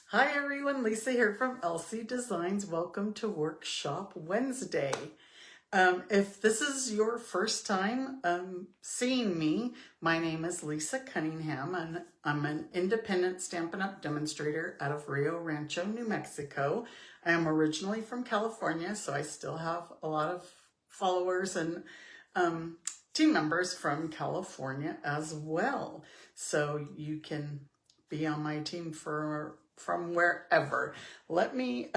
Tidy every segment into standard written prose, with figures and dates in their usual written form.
Hi everyone, Lisa here from LC Designs. Welcome to Workshop Wednesday. If this is your first time seeing me, my name is Lisa Cunningham and I'm an independent Stampin' Up! Demonstrator out of Rio Rancho, New Mexico. I am originally from California, so I still have a lot of followers and team members from California as well. So you can be on my team from wherever. Let me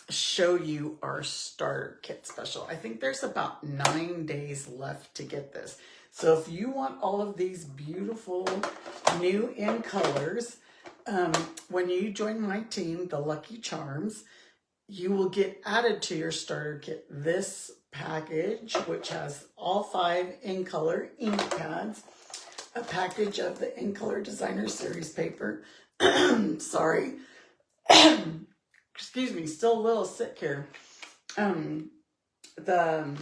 show you our starter kit special. I think there's about 9 days left to get this. So if you want all of these beautiful new in colors, when you join my team, the Lucky Charms, you will get added to your starter kit this package, which has all 5 in color ink pads, a package of the in color designer series paper. Sorry. Excuse me, still a little sick here. The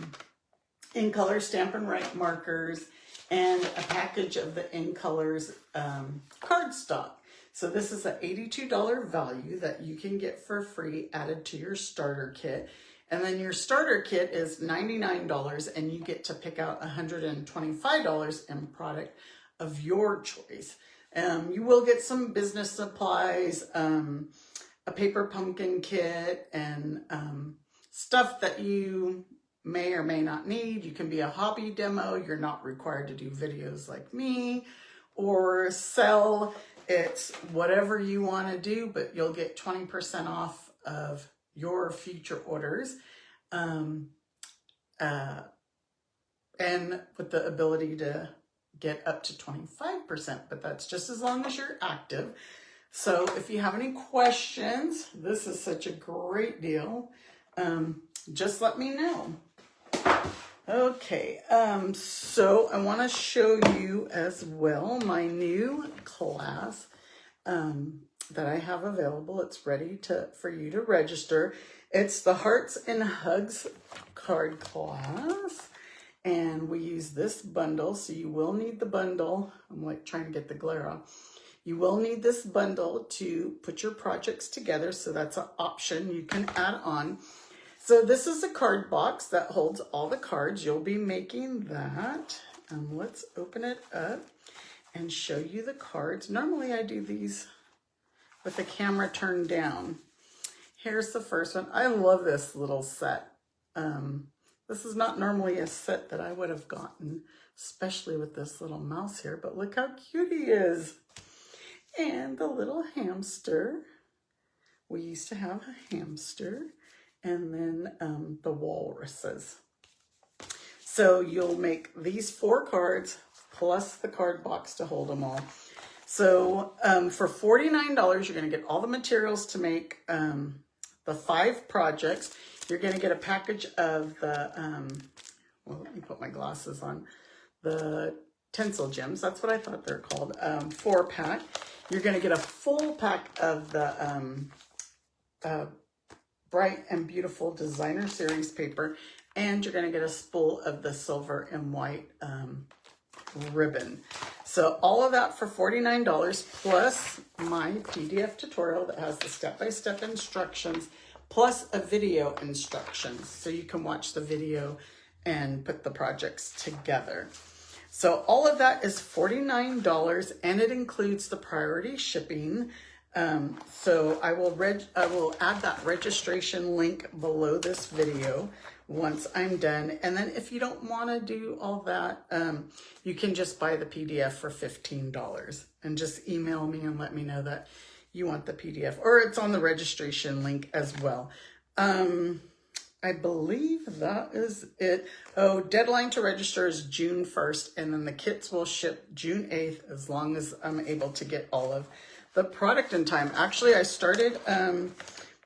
in color Stampin' Right markers and a package of the in colors cardstock. So this is an $82 value that you can get for free added to your starter kit. And then your starter kit is $99 and you get to pick out $125 in product of your choice. You will get some business supplies, a paper pumpkin kit, and stuff that you may or may not need. You can be a hobby demo. You're not required to do videos like me or sell. It's whatever you want to do, but you'll get 20% off of your future orders. And with the ability to get up to 25%, but that's just as long as you're active. So if you have any questions, this is such a great deal. Just let me know. Okay, so I want to show you as well my new class that I have available. It's ready for you to register. It's the Hearts and Hugs card class. And we use this bundle, so you will need the bundle. I'm like trying to get the glare off. You will need this bundle to put your projects together, so that's an option you can add on. So this is a card box that holds all the cards. You'll be making that. Let's open it up and show you the cards. Normally I do these with the camera turned down. Here's the first one. I love this little set. This is not normally a set that I would have gotten, especially with this little mouse here, but look how cute he is. And the little hamster. We used to have a hamster. And then the walruses. So you'll make these 4 cards plus the card box to hold them all. So for $49, you're going to get all the materials to make the 5 projects. You're going to get a package of the, well, let me put my glasses on, the Tinsel Gems. That's what I thought they're called, 4-pack. You're going to get a full pack of the Bright and Beautiful Designer Series paper, and you're going to get a spool of the silver and white ribbon. So all of that for $49 plus my PDF tutorial that has the step-by-step instructions plus a video instructions, so you can watch the video and put the projects together. So all of that is $49 and it includes the priority shipping. So I will add that registration link below this video once I'm done. And then if you don't want to do all that, you can just buy the PDF for $15 and just email me and let me know that you want the PDF, or it's on the registration link as well. I believe that is it. Oh, deadline to register is June 1st, and then the kits will ship June 8th as long as I'm able to get all of the product in time. Actually, I started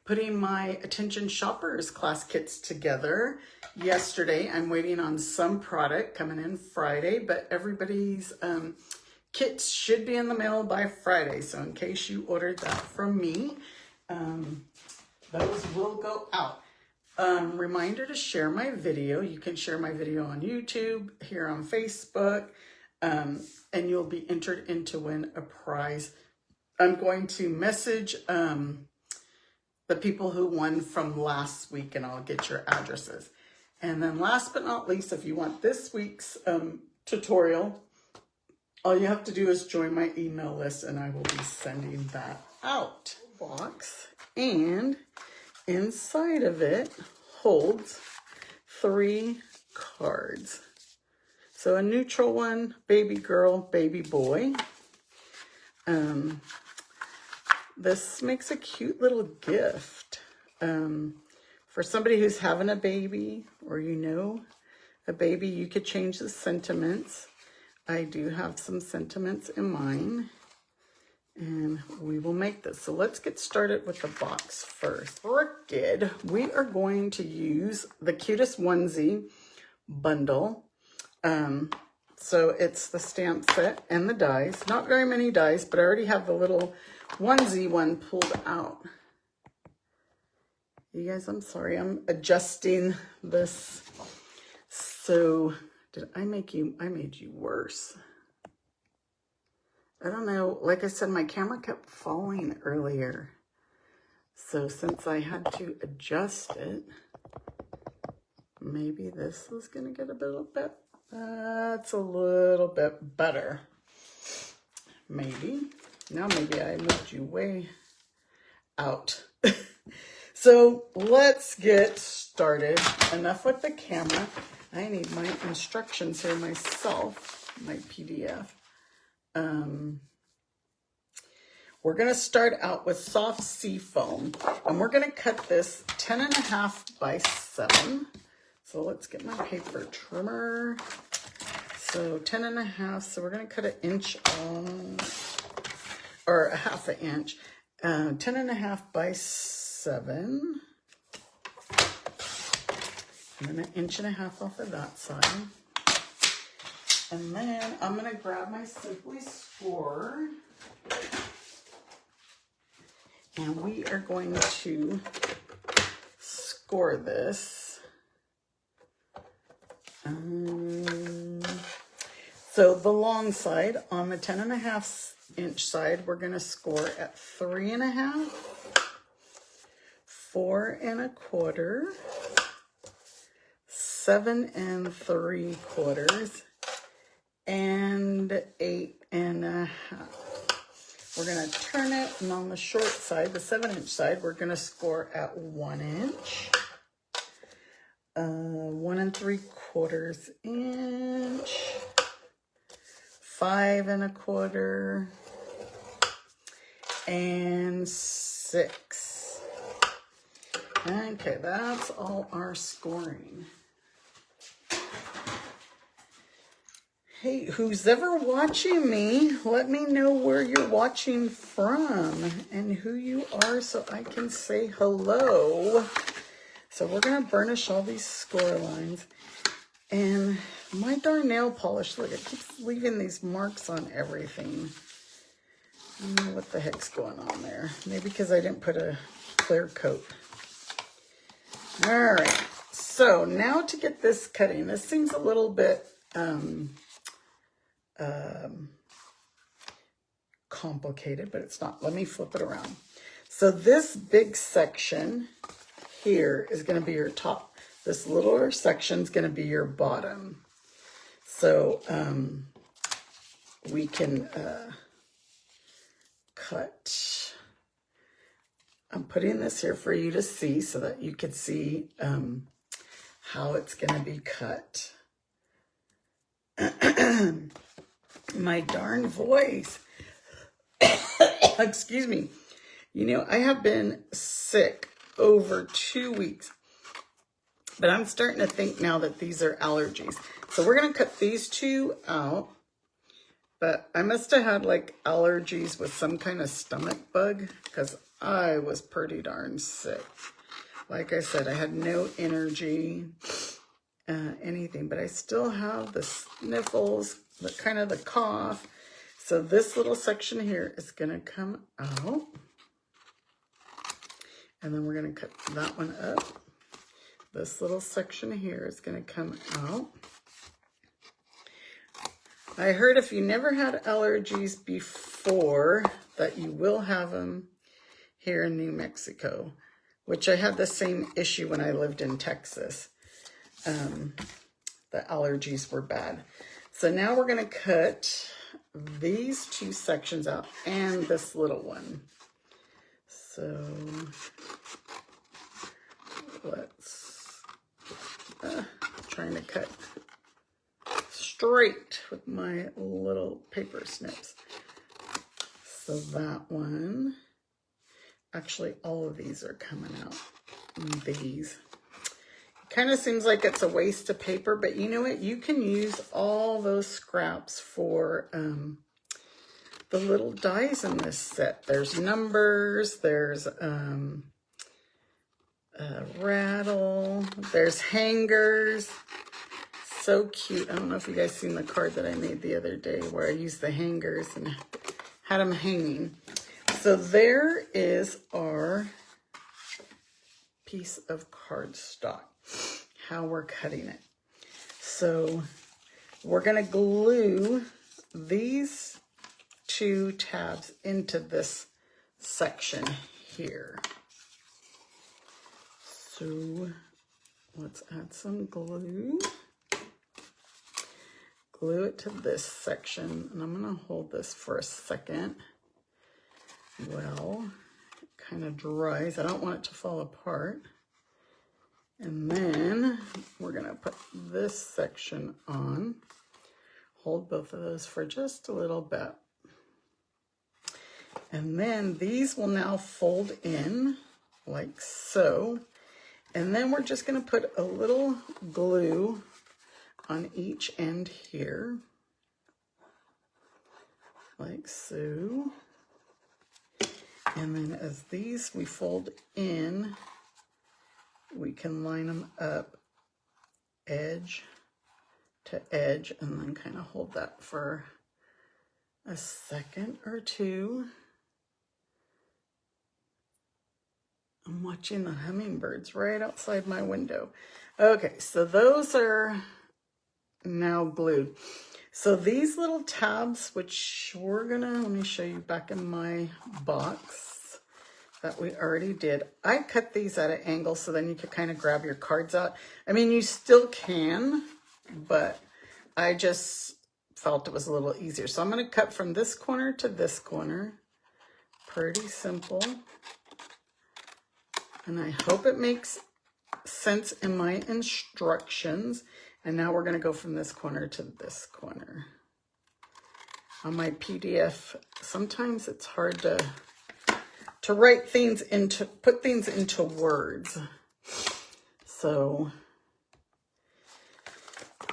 putting my Attention Shoppers class kits together yesterday. I'm waiting on some product coming in Friday, but everybody's kits should be in the mail by Friday. So in case you ordered that from me, those will go out. Reminder to share my video. You can share my video on YouTube, here on Facebook, and you'll be entered in to win a prize I'm going to message the people who won from last week, and I'll get your addresses. And then last but not least, if you want this week's tutorial, all you have to do is join my email list, and I will be sending that out. Box, and inside of it holds 3 cards. So a neutral one, baby girl, baby boy. This makes a cute little gift for somebody who's having a baby, or you know a baby. You could change the sentiments. I do have some sentiments in mine, and we will make this. So let's get started with the box first. Orchid, we are going to use the Cutest Onesie bundle. So it's the stamp set and the dies. Not very many dies, but I already have the little onesie one pulled out. You guys, I'm sorry, I'm adjusting this. So did I make you, I made you worse. I don't know, like I said, my camera kept falling earlier. So since I had to adjust it, maybe this is gonna get a little bit, that's a little bit better. Maybe. Now maybe I moved you way out. So let's get started. Enough with the camera. I need my instructions here myself, my PDF. We're going to start out with soft sea foam, and we're going to cut this 10.5 by 7. So let's get my paper trimmer. So 10.5, so we're going to cut 1 inch or 1/2 inch. 10.5 by 7. And then 1.5 inches off of that side. And then I'm going to grab my Simply Score. And we are going to score this. So the long side, on the 10.5 inch side, we're going to score at 3.5, 4 1/4, 7 3/4, and 8 1/2. We're going to turn it, and on the short side, the 7-inch side, we're going to score at 1 inch, 1 3/4 inch, 5 1/4, and 6. Okay, that's all our scoring. Hey, who's ever watching me, let me know where you're watching from and who you are so I can say hello. So we're going to burnish all these score lines. And my darn nail polish, look, it keeps leaving these marks on everything. I don't know what the heck's going on there. Maybe because I didn't put a clear coat. All right, so now to get this cutting. This seems a little bit complicated, but it's not. Let me flip it around. So this big section here is going to be your top. This littler section is going to be your bottom. So we can cut. I'm putting this here for you to see so that you can see how it's going to be cut. My darn voice. Excuse me. You know, I have been sick over 2 weeks. But I'm starting to think now that these are allergies. So we're going to cut these 2 out. But I must have had like allergies with some kind of stomach bug because I was pretty darn sick. Like I said, I had no energy, anything. But I still have the sniffles, the kind of the cough. So this little section here is going to come out. And then we're going to cut that one up. This little section here is going to come out. I heard if you never had allergies before, that you will have them here in New Mexico, which I had the same issue when I lived in Texas. The allergies were bad. So now we're going to cut these two sections out and this little one. So let's trying to cut straight with my little paper snips. So that one, actually all of these are coming out. These. Kind of seems like it's a waste of paper, but you know what? You can use all those scraps for the little dies in this set. There's numbers, there's a rattle, there's hangers. So cute. I don't know if you guys seen the card that I made the other day where I used the hangers and had them hanging. So there is our piece of cardstock, how we're cutting it. So we're going to glue these two tabs into this section here. So let's add some glue. Glue it to this section, and I'm going to hold this for a second. Well, it kind of dries. I don't want it to fall apart. And then we're going to put this section on. Hold both of those for just a little bit. And then these will now fold in like so. And then we're just going to put a little glue on each end here, like so. And then as these we fold in, we can line them up edge to edge and then kind of hold that for a second or two. I'm watching the hummingbirds right outside my window. Okay, so those are now glued. So these little tabs, which we're gonna, let me show you back in my box that we already did. I cut these at an angle so then you could kind of grab your cards out. I mean, you still can, but I just felt it was a little easier. So I'm gonna cut from this corner to this corner. Pretty simple. And I hope it makes sense in my instructions. And now we're going to go from this corner to this corner. On my PDF, sometimes it's hard to write things into, put things into words. So,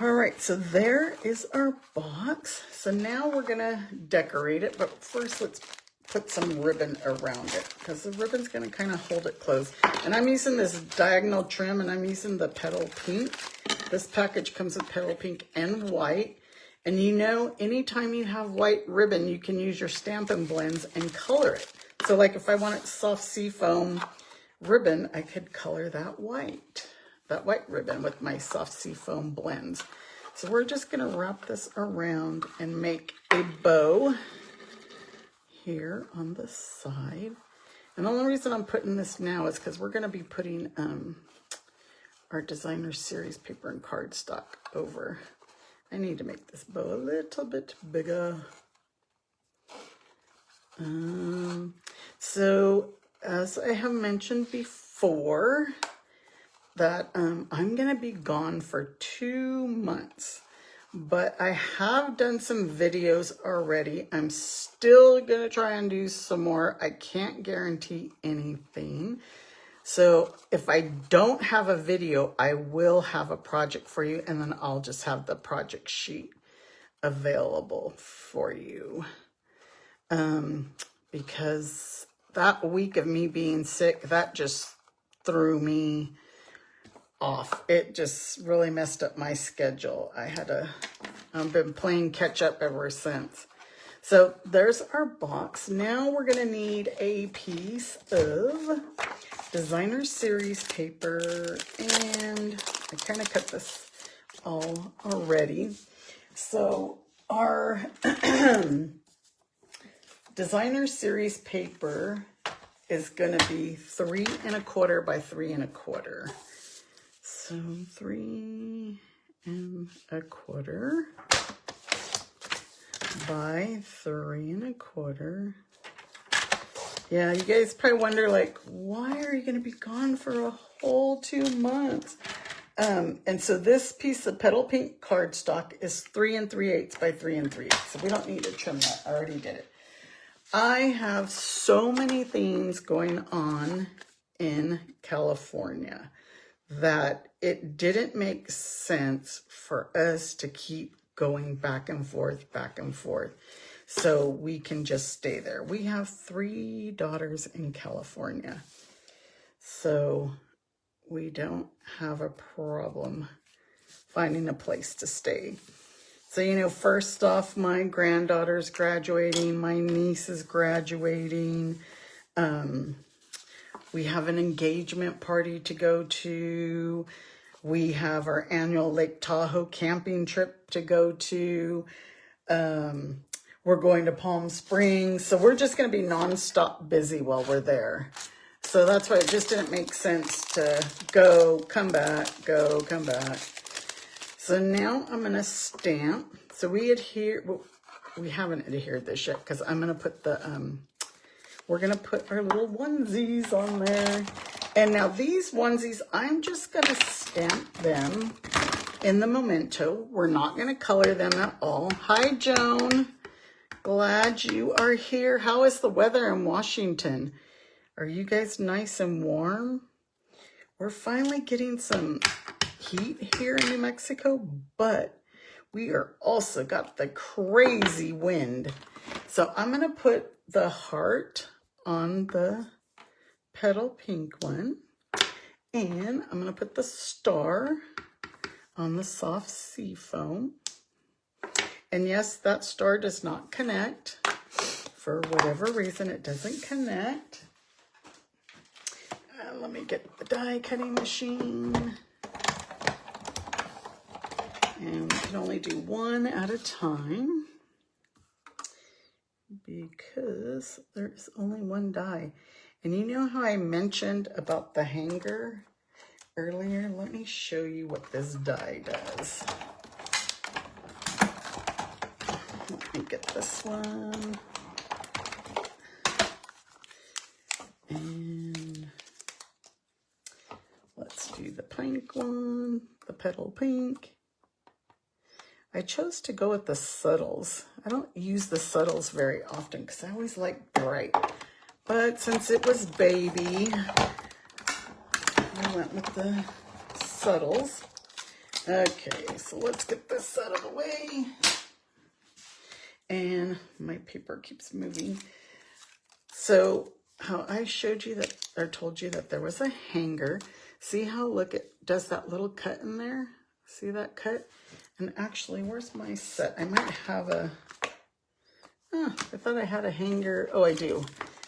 all right, so there is our box. So now we're going to decorate it, but first let's put some ribbon around it because the ribbon's going to kind of hold it closed. And I'm using this diagonal trim and I'm using the petal pink. This package comes with petal pink and white. And you know, anytime you have white ribbon, you can use your Stampin' blends and color it. So like if I wanted soft seafoam ribbon, I could color that white ribbon with my soft seafoam blends. So we're just going to wrap this around and make a bow here on the side. And the only reason I'm putting this now is because we're going to be putting our designer series paper and cardstock over. I need to make this bow a little bit bigger. So as I have mentioned before, that I'm going to be gone for 2 months. But I have done some videos already. I'm still going to try and do some more. I can't guarantee anything. So if I don't have a video, I will have a project for you. And then I'll just have the project sheet available for you. Because that week of me being sick, that just threw me off. It just really messed up my schedule. I've been playing catch up ever since. So there's our box. Now we're going to need a piece of designer series paper, and I kind of cut this all already. So Our designer series paper is going to be 3 1/4 by 3 1/4. So 3 1/4 by 3 1/4. Yeah, you guys probably wonder, like, why are you going to be gone for a whole 2 months? And so this piece of petal pink cardstock is 3 3/8 by 3 3/8. So we don't need to trim that. I already did it. I have so many things going on in California that it didn't make sense for us to keep going back and forth. So we can just stay there. We have 3 daughters in California. So we don't have a problem finding a place to stay. So, you know, first off, my granddaughter's graduating, my niece is graduating. We have an engagement party to go to. We have our annual Lake Tahoe camping trip to go to. We're going to Palm Springs. So we're just going to be nonstop busy while we're there. So that's why it just didn't make sense to go, come back, go, come back. So now I'm going to stamp. So we adhere, well, we haven't adhered this yet because I'm going to put the, we're going to put our little onesies on there. And now these onesies, I'm just going to stamp them in the memento. We're not going to color them at all. Hi, Joan. Glad you are here. How is the weather in Washington? Are you guys nice and warm? We're finally getting some heat here in New Mexico, but we are also got the crazy wind. So I'm going to put the heart on the petal pink one, and I'm going to put the star on the soft sea foam. And yes, that star does not connect. For whatever reason, it doesn't connect. Let me get the die cutting machine. And we can only do one at a time because there's only one die. And you know how I mentioned about the hanger earlier? Let me show you what this die does. Let me get this one. And let's do the pink one, the petal pink. I chose to go with the subtles. I don't use the subtles very often because I always like bright. But since it was baby, I went with the subtles. Okay, so let's get this out of the way. And my paper keeps moving. So how I showed you that, or told you that there was a hanger. See how, look, it does that little cut in there? See that cut? And actually, where's my set? I might have a, I thought I had a hanger. Oh, I do.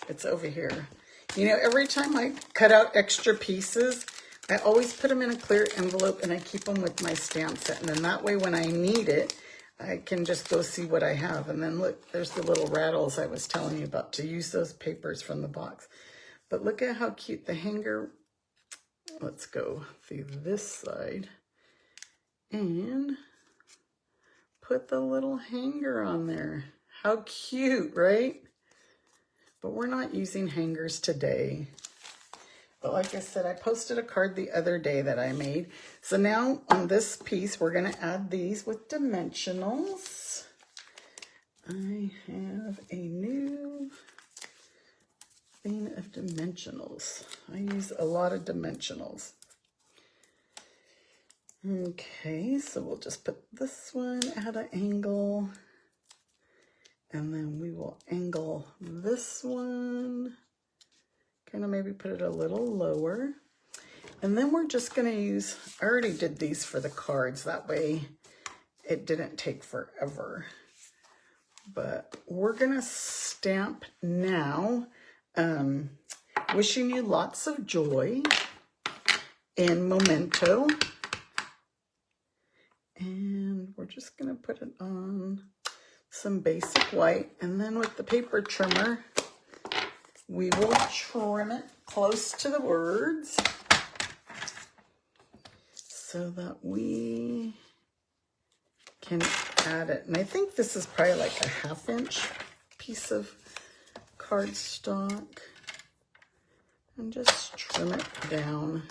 It's over here. You know, every time I cut out extra pieces, I always put them in a clear envelope and I keep them with my stamp set. And then that way, when I need it, I can just go see what I have. And then look, there's the little rattles I was telling you about to use those papers from the box. But look at how cute the hanger. Let's go through this side and put the little hanger on there. How cute, right? But we're not using hangers today. But like I said, I posted a card the other day that I made. So now on this piece, we're going to add these with dimensionals. I have a new thing of dimensionals. I use a lot of dimensionals. Okay, so we'll just put this one at an angle. And then we will angle this one. Kind of maybe put it a little lower. And then we're just going to use, I already did these for the cards. That way it didn't take forever. But we're going to stamp now. Wishing you lots of joy in memento. And we're just going to put it on some basic white, and then with the paper trimmer, we will trim it close to the words so that we can add it. And I think this is probably like a 1/2 inch piece of cardstock. And just trim it down.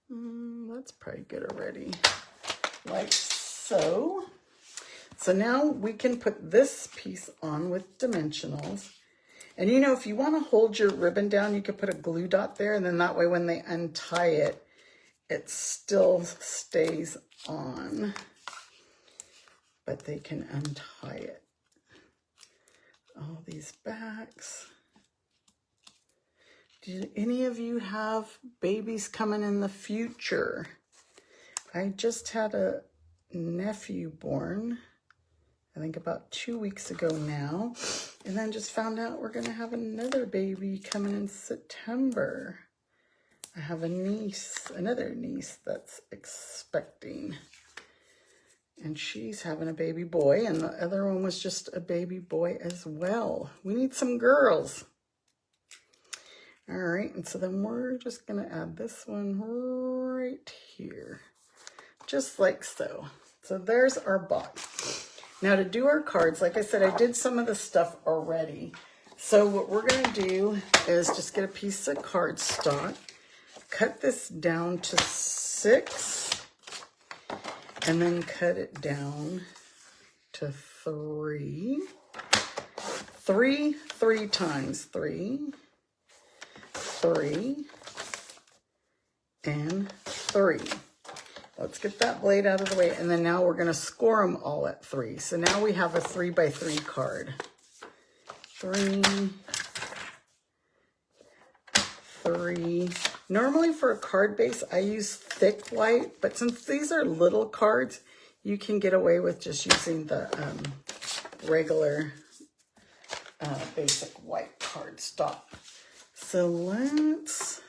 That's probably good already. Like so. So now we can put this piece on with dimensionals. And you know, if you want to hold your ribbon down, you could put a glue dot there, and then that way when they untie it, it still stays on. But they can untie it. All these backs. Do any of you have babies coming in the future? I just had a nephew born, I think about 2 weeks ago now, and then just found out we're gonna have another baby coming in September. I have a niece, another niece that's expecting, and she's having a baby boy, and the other one was just a baby boy as well. We need some girls. All right, and so then we're just gonna add this one right here, just like so. So there's our box. Now to do our cards, like I said, I did some of the stuff already. So what we're gonna do is just get a piece of cardstock, cut this down to 6, and then cut it down to 3. 3 times 3. 3 and 3. Let's get that blade out of the way, and then now we're going to score them all at 3. So now we have a 3 by 3 card. 3, 3. Normally for a card base, I use thick white, but since these are little cards, you can get away with just using the regular basic white cardstock. So let's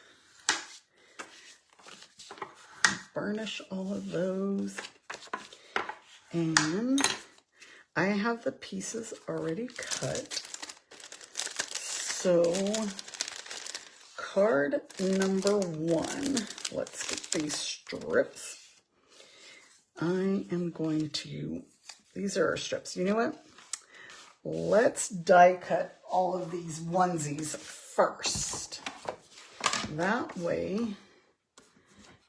burnish all of those. And I have the pieces already cut. So card number 1, let's get these strips. I am going to, these are our strips. You know what? Let's die cut all of these onesies first. That way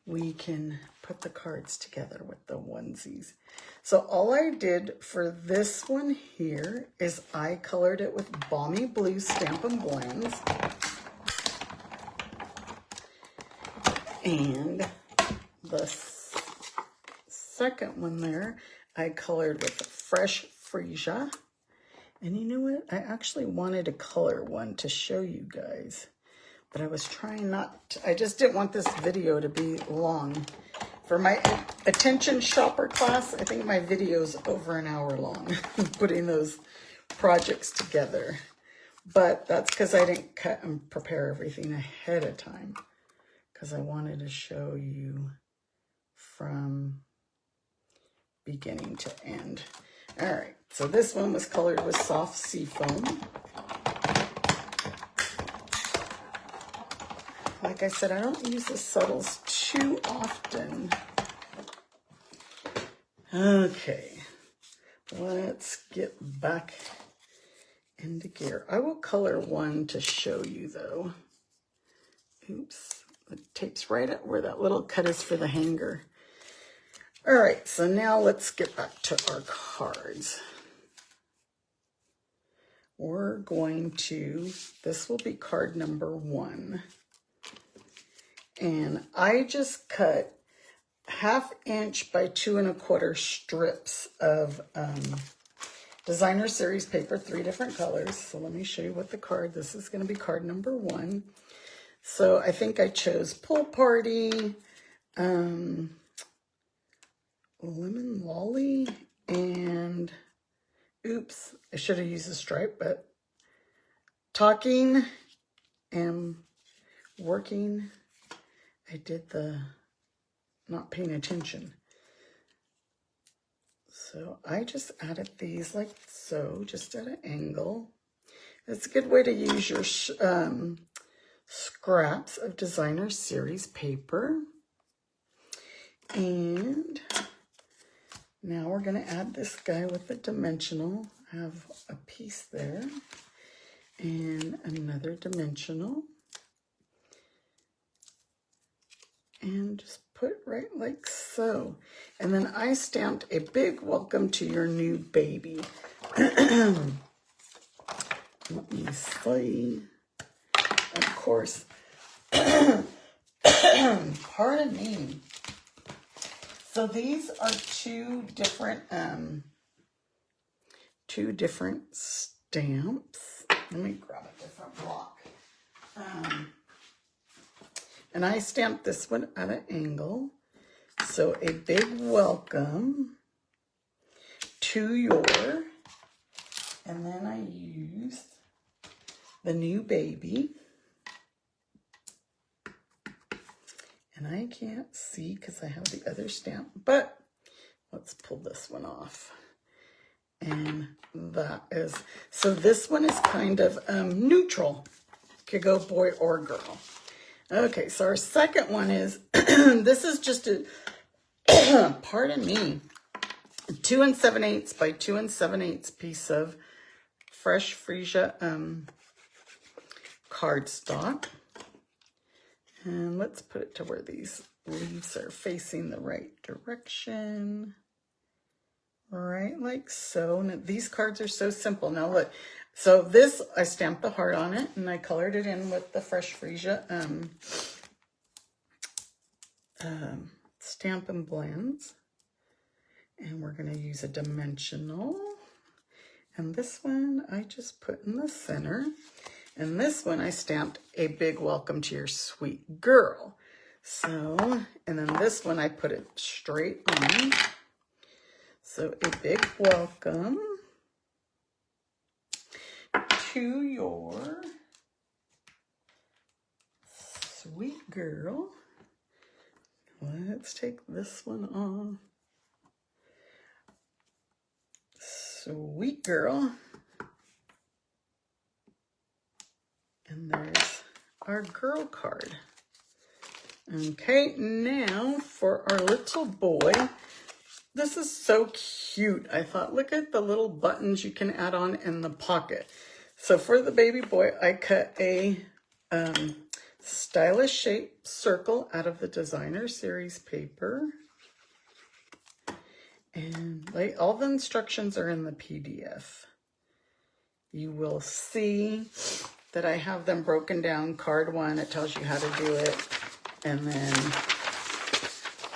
we can put the cards together with the onesies. So all I did for this one here is I colored it with Balmy Blue Stampin' Blends. And the second one there, I colored with Fresh Freesia. And you know what? I actually wanted to color one to show you guys, but I was trying not to, I just didn't want this video to be long. For my attention shopper class, I think my video's over an hour long, putting those projects together. But that's because I didn't cut and prepare everything ahead of time, because I wanted to show you from beginning to end. All right, so this one was colored with soft seafoam. Like I said, I don't use the subtles too often. Okay, let's get back into gear. I will color one to show you though. Oops, the tape's right at where that little cut is for the hanger. All right, so now let's get back to our cards. We're going to, this will be card number 1. And I just cut 1/2 inch by 2 1/4 strips of designer series paper, 3 different colors. So let me show you what the card, this is going to be card number 1. So I think I chose Pool Party, Lemon Lolly, and oops, I should have used a stripe, but Talking and Working. I did the not paying attention. So I just added these like so, just at an angle. It's a good way to use your scraps of designer series paper. And now we're going to add this guy with the dimensional. I have a piece there and another dimensional. And just put right like so. And then I stamped a big welcome to your new baby. Let me see. Of course, pardon me. So these are two different stamps. Let me grab a different block. And I stamped this one at an angle. So a big welcome to your, and then I used the new baby. And I can't see because I have the other stamp, but let's pull this one off. And that is, so this one is kind of neutral. Could go boy or girl. Okay, so our second one is, this is just a, pardon me, 2 7/8 by 2 7/8 piece of fresh freesia cardstock. And let's put it to where these leaves are facing the right direction. Right like so. Now, these cards are so simple. Now look, so this, I stamped the heart on it and I colored it in with the fresh freesia Stampin' Blends. And we're going to use a dimensional. And this one I just put in the center. And this one I stamped a big welcome to your sweet girl. So, and then this one I put it straight on. So a big welcome to your sweet girl. Let's take this one off. Sweet girl. And there's our girl card. Okay, now for our little boy. This is so cute. I thought, look at the little buttons you can add on in the pocket. So for the baby boy, I cut a stylish shaped circle out of the designer series paper. And like, all the instructions are in the PDF. You will see that I have them broken down. Card 1, it tells you how to do it. And then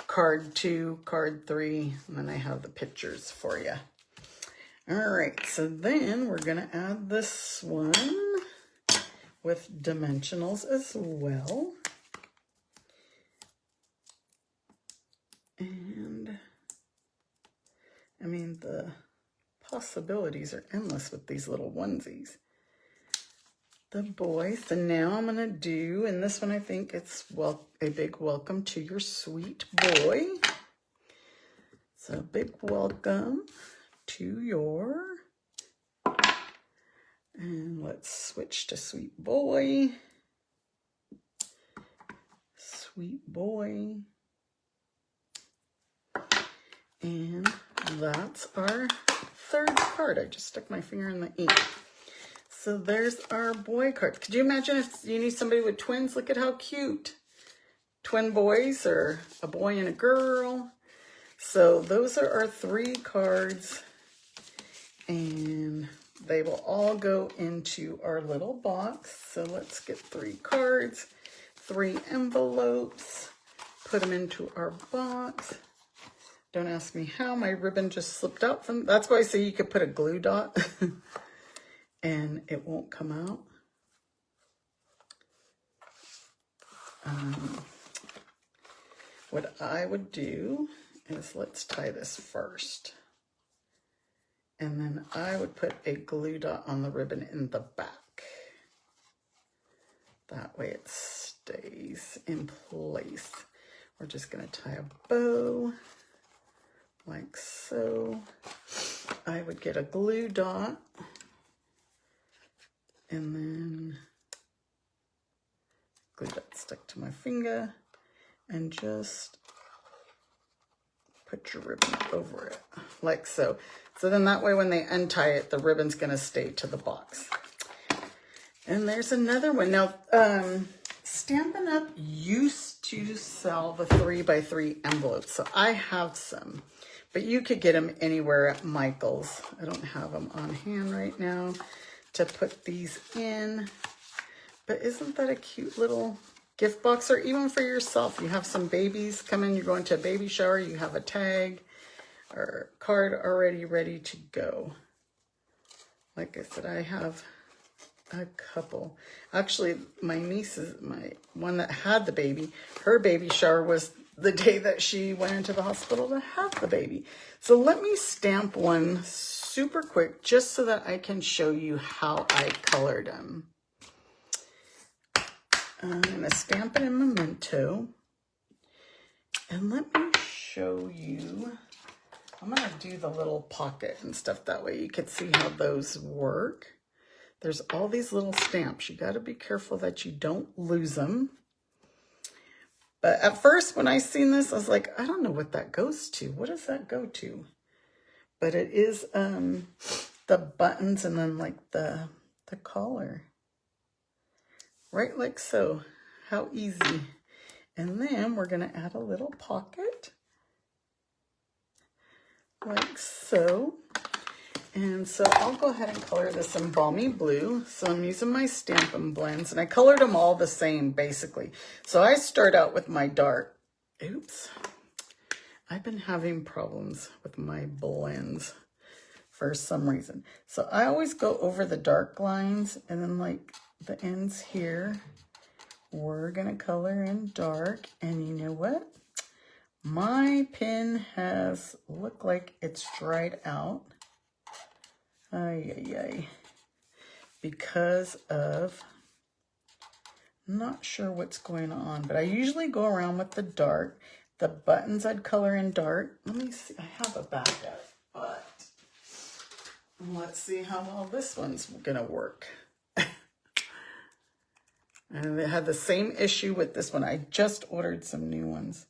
card 2, card 3, and then I have the pictures for you. All right, so then we're gonna add this one with dimensionals as well. And I mean, the possibilities are endless with these little onesies. The boy, so now I'm gonna do, and this one I think it's a big welcome to your sweet boy. So big welcome to your, and let's switch to sweet boy. Sweet boy. And that's our third card. I just stuck my finger in the ink. So there's our boy card. Could you imagine if you need somebody with twins? Look at how cute. Twin boys, or a boy and a girl. So those are our 3 cards. And they will all go into our little box. So let's get 3 cards, 3 envelopes, put them into our box. Don't ask me how, my ribbon just slipped out from, that's why I say you could put a glue dot and it won't come out. What I would do is, let's tie this first. And then I would put a glue dot on the ribbon in the back. That way it stays in place. We're just gonna tie a bow like so. I would get a glue dot and then glue dot stuck to my finger and just put your ribbon over it like so. So then that way when they untie it, the ribbon's going to stay to the box. And there's another one. Now, Stampin' Up! Used to sell the 3x3 envelopes, so I have some. But you could get them anywhere at Michael's. I don't have them on hand right now to put these in. But isn't that a cute little gift box? Or even for yourself. You have some babies coming, you're going to a baby shower, you have a tag or card already ready to go. Like I said, I have a couple. Actually, my niece's, my one that had the baby, her baby shower was the day that she went into the hospital to have the baby. So let me stamp one super quick just so that I can show you how I colored them. I'm going to stamp it in Memento. And let me show you. I'm going to do the little pocket and stuff, that way you could see how those work. There's all these little stamps. You got to be careful that you don't lose them. But at first, when I seen this, I was like, I don't know what that goes to. What does that go to? But it is the buttons and then like the collar. Right like so. How easy. And then we're going to add a little pocket. Like so. And so I'll go ahead and color this in Balmy Blue. So I'm using my Stampin' blends, and I colored them all the same, basically. So I start out with my dark. Oops. I've been having problems with my blends for some reason. So I always go over the dark lines, and then like the ends here, we're going to color in dark. And you know what? My pen has looked like it's dried out. Because of, not sure what's going on, but I usually go around with the dark. The buttons I'd color in dark. Let me see, I have a backup, but let's see how well this one's gonna work. And it had the same issue with this one. I just ordered some new ones,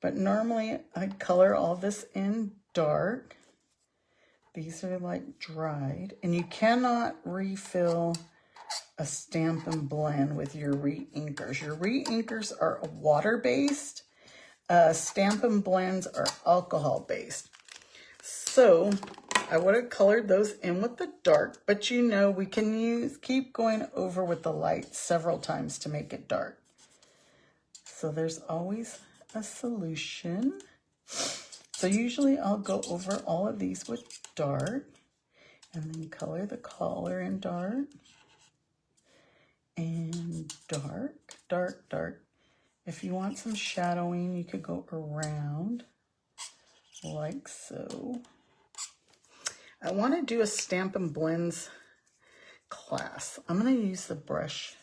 but normally I'd color all this in dark. These are like dried, and you cannot refill a Stampin' blend with your re-inkers. Your re-inkers are water-based. Stampin' blends are alcohol-based. So I would have colored those in with the dark, but you know we can keep going over with the light several times to make it dark. So there's always a solution. So usually I'll go over all of these with dark and then color the collar in dark and dark, dark, dark. If you want some shadowing, you could go around like so. I want to do a Stampin' Blends class. I'm going to use the brush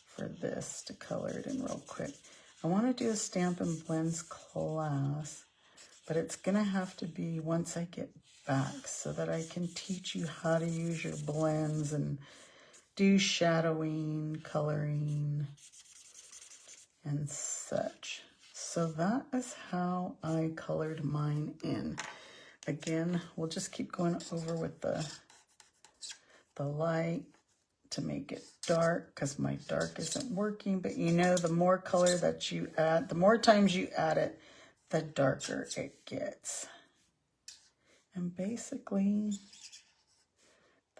for this to color it in real quick. I want to do a Stampin' Blends class. But it's going to have to be once I get back so that I can teach you how to use your blends and do shadowing, coloring, and such. So that is how I colored mine in. Again, we'll just keep going over with the light to make it dark because my dark isn't working. But you know, the more color that you add, the more times you add it, the darker it gets. And basically,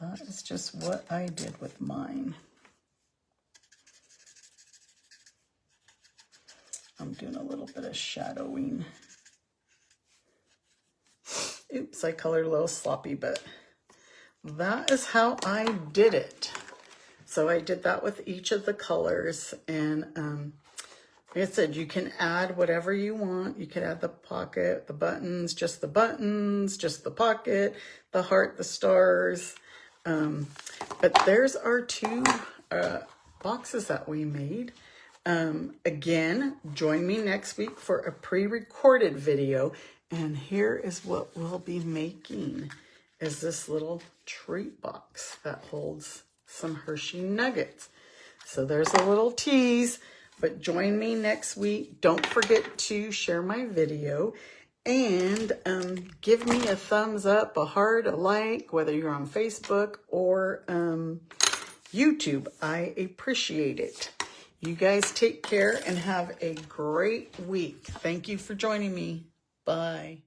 that is just what I did with mine. I'm doing a little bit of shadowing. Oops, I colored a little sloppy, but that is how I did it. So I did that with each of the colors, and like I said, you can add whatever you want. You could add the pocket, the buttons, just the pocket, the heart, the stars. But there's our two boxes that we made. Again, join me next week for a pre-recorded video. And here is what we'll be making, is this little treat box that holds some Hershey nuggets. So there's a little tease, but join me next week. Don't forget to share my video and give me a thumbs up, a heart, a like, whether you're on Facebook or YouTube. I appreciate it. You guys take care and have a great week. Thank you for joining me. Bye.